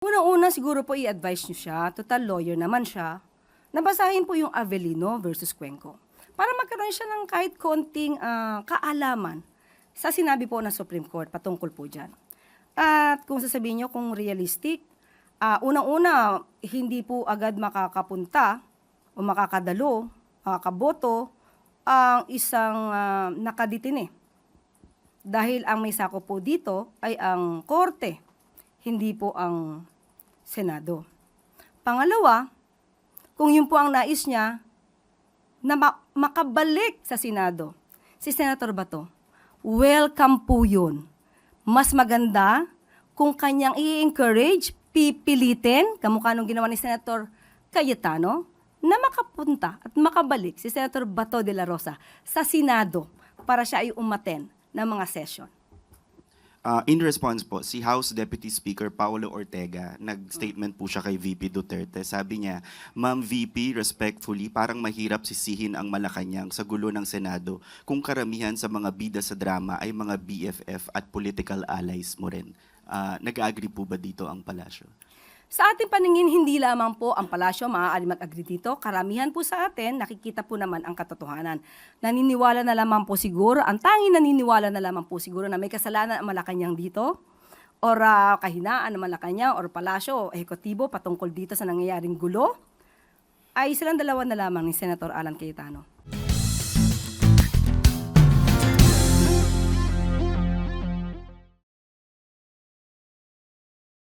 Unang-una siguro po i-advise niyo siya, total lawyer naman siya, na basahin po yung Avellino versus Cuenco para magkaroon siya ng kahit konting kaalaman sa sinabi po ng Supreme Court patungkol po dyan. At kung sasabihin niyo kung realistic, unang-una, hindi po agad makakapunta o makakadalo, makakaboto ang isang nakaditine. Dahil ang may sakop po dito ay ang korte, hindi po ang Senado. Pangalawa, kung yun po ang nais niya, na makabalik sa Senado, si Senator Bato, welcome po yun. Mas maganda kung kanyang i-encourage, pipilitin, kamukha nung ginawa ni Senator Cayetano, na makapunta at makabalik si Senator Bato de la Rosa sa Senado para siya ay umaten ng mga session. In response po, si House Deputy Speaker Paulo Ortega, nag-statement po siya kay VP Duterte. Sabi niya, Ma'am VP, respectfully, parang mahirap sisihin ang Malacanang sa gulo ng Senado kung karamihan sa mga bida sa drama ay mga BFF at political allies mo rin. Nag-agree po ba dito ang palasyo? Sa ating paningin, hindi lamang po ang palasyo maaari mag-agree dito. Karamihan po sa atin, nakikita po naman ang katotohanan. Naniniwala na lamang po siguro, ang tanging naniniwala na lamang po siguro na may kasalanan ang Malacanang dito, or kahinaan ng Malacanang, or palasyo o ehekutibo patungkol dito sa nangyayaring gulo, ay silang dalawa na lamang ni Senator Alan Cayetano.